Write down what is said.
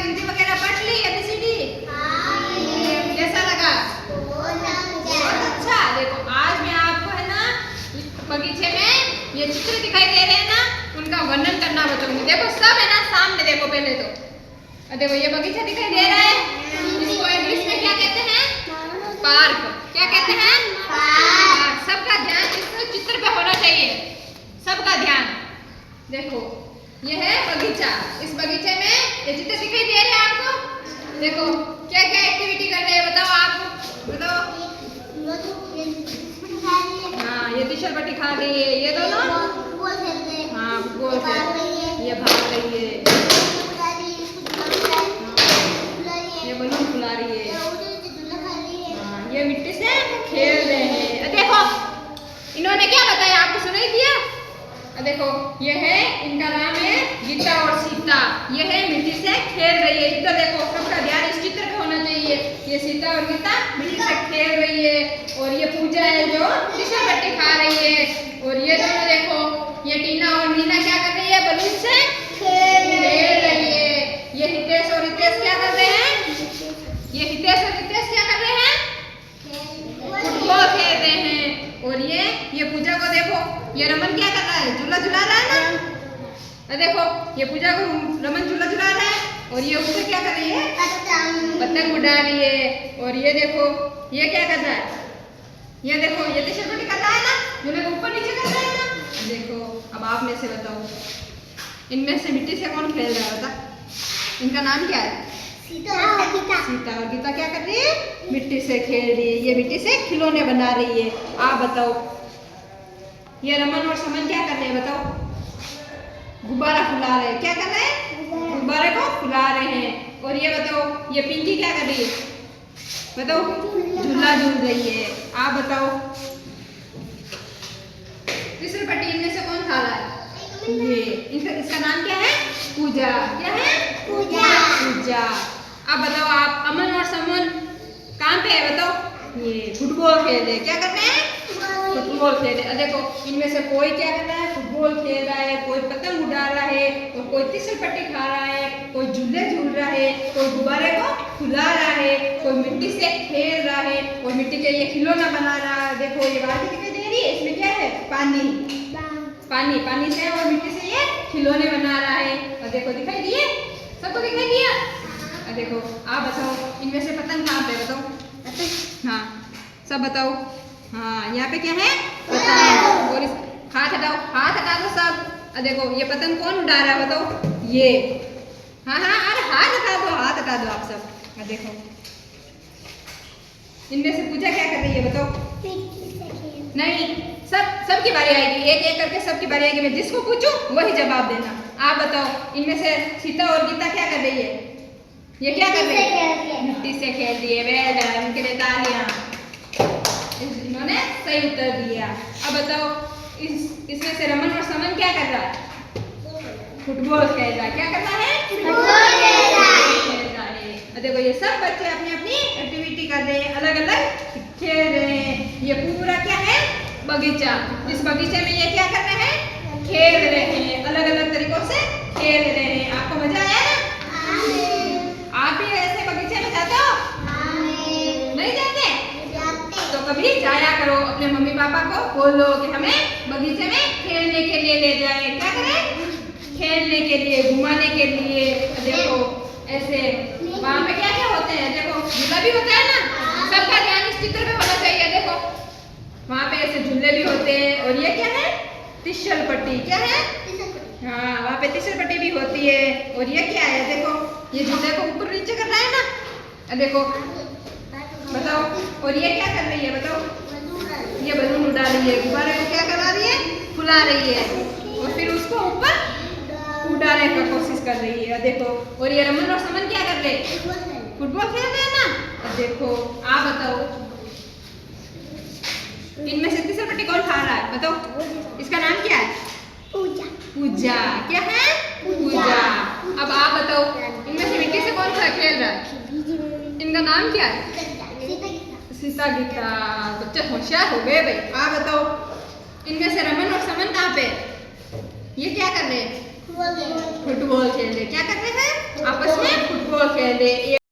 गिनती वगैरह पढ़ ली ABCD? कैसा लगा? बहुत अच्छा। देखो आज मैं आपको है ना बगीचे में ये चित्र दिखाई दे रहे हैं ना, उनका वर्णन करना बताऊंगी। देखो सब है ना सामने देखो पहले तो देखो ये बगीचा दिखाई दे रहा है, इसको इंग्लिश में क्या कहते हैं? पार्क। क्या कहते हैं? पार्क। सबका ध्यान इस चित्र पे होना चाहिए, सबका ध्यान। देखो ये है बगीचा, इस बगीचे में ये चित्र दिखाई दे रहे हैं आपको। देखो क्या क्या एक्टिविटी कर रहे हैं बताओ, आप बताओ। हाँ ये तिसल पट्टी खा रही है, ये दोनों हाँ फुटबॉल खेल रही है, ये भाग रही है, ये बलून फुला रही है, हाँ ये मिट्टी से खेल रहे हैं। देखो इन्होंने क्या बताया आपको सुनाई दिया? देखो ये है, इनका नाम है गीता और सीता, ये है मिट्टी से खेल रही है। इधर देखो सबका ध्यान इस चित्र पे होना चाहिए। ये सीता और गीता मिट्टी से खेल रही है, और ये पूजा है जो तिसल पट्टी खा रही है, और ये दोनों देखो ये टीना और मीना क्या कर रही है? बलून से खेल रही है। ये हितेश और रितेश क्या कर रहे हैं? ये हितेश और रितेश क्या कर रहे हैं? फुटबॉल खेल रहे हैं। और ये पूजा को देखो, ये रमन क्या कर रहा है? झूला झुला रहा है ना। देखो ये पूजा को रमन झूला झुला रहा है, और ये ऊपर क्या कर रही है? पतंग उड़ा रही है। और ये देखो ये क्या कर रहा है? ये देखो ये तिसल पट्टी कर रहा है ना, झूले को ऊपर नीचे कर रहा है ना। देखो अब आप में से बताओ, इनमें से मिट्टी से कौन खेल रहा है? बता, इनका नाम क्या है? सीता और गीता क्या कर रही है? मिट्टी से खेल रही है, ये मिट्टी से खिलौने बना रही है। आप बताओ ये रमन और समन क्या कर रहे हैं? बताओ गुब्बारा फुला रहे हैं। क्या कर रहे हैं? गुब्बारे को फुला रहे हैं। और ये बताओ ये पिंकी क्या कर रही है? बताओ झूला झूल रही है। आप बताओ तिसल पट्टी इनमें से कौन खा रहा है? ये इसका नाम क्या है? पूजा। क्या है? पूजा। अब बताओ आप अमन और समन कहाँ पे है? बताओ ये फुटबॉल खेल रहे। क्या कर रहे हैं? फुटबॉल खेल रहे। देखो इनमें से कोई क्या कर रहा है? फुटबॉल खेल रहा है, कोई पतंग उड़ा रहा है, और कोई तिसल पट्टी खा रहा है, कोई झूले झूल रहा है, कोई गुब्बारे को फुला रहा है, कोई मिट्टी से खेल रहा है, कोई मिट्टी के ये खिलौना बना रहा है। देखो ये बाल्टी दिखाई दे रही है, इसमें क्या है? पानी से और मिट्टी से ये खिलौने बना रहा है। और देखो दिखाई दिए, सबको दिखाई दिया। देखो आप बताओ इनमें से पतंग कहाँ पे? बताओ हाँ सब बताओ। हाँ यहाँ पे क्या है? पतंग। और हाथ हटा दो सब। देखो ये पतंग कौन उड़ा रहा है? बताओ ये। हाँ अरे हाथ हटा दो आप सब। देखो इनमें से पूजा क्या कर रही है? बताओ। नहीं सबकी बारी आएगी, एक एक करके सबकी बारी आएगी। मैं जिसको पूछूं वही जवाब देना। आप बताओ इनमें से सीता और गीता क्या कर रही है? ये क्या कर रही है? मिट्टी से खेल रही है। वेल डन, उनके लिए तालियां। इन्होंने सही उत्तर दिया। अब बताओ इसमें से रमन और समन क्या कर रहा है? फुटबॉल खेल रहा है। क्या कर रहा है? फुटबॉल खेल रहा है। देखो ये सब बच्चे अपनी अपनी एक्टिविटी कर रहे हैं, अलग अलग खेल रहे हैं। ये पूरा क्या है? बगीचा। इस बगीचे में ये क्या कर रहे हैं? खेल रहे हैं, अलग अलग तरीकों से खेल रहे हैं। आपको मजा आया ना? आप भी ऐसे बगीचे में जाते हो? नहीं जाते? तो कभी जाया करो, अपने मम्मी पापा को बोलो कि हमें बगीचे में खेलने के लिए ले जाए। क्या करें? खेलने के लिए, घुमाने के लिए। देखो ऐसे वहाँ पे क्या क्या होते हैं? देखो झूला भी होता है ना, सबका ध्यान इस चित्र पे होना चाहिए। देखो वहाँ पे ऐसे झूले भी होते हैं। और ये क्या है? तिसल पट्टी। क्या है? हाँ वहाँ पे तिसल पट्टी भी होती है। और ये क्या है? देखो ये झूले को ऊपर नीचे कर रहा है ना। देखो बताओ। और ये क्या कर रही है? बताओ ये बलून उड़ा रही है, गुब्बारे को क्या करा रही है? फुला रही है, और फिर उसको ऊपर उड़ाने का कोशिश कर रही है। देखो और ये रमन और समन क्या कर रहे हैं? फुटबॉल खेल रहे हैं ना। देखो आप बताओ इनमें से तिसल पट्टी कौन खा रहा है? बताओ इसका नाम क्या है? पूजा। क्या है? पूजा। अब आप बताओ इनमें से मिट्टी से कौन सा खेल रहा है? इनका नाम क्या है? सीता गीता। बच्चे होशियार हो गए भाई। आप बताओ इनमें से रमन और समन कहाँ पे? ये क्या कर रहे हैं? फुटबॉल खेल रहे। क्या कर रहे हैं? आपस में फुटबॉल ले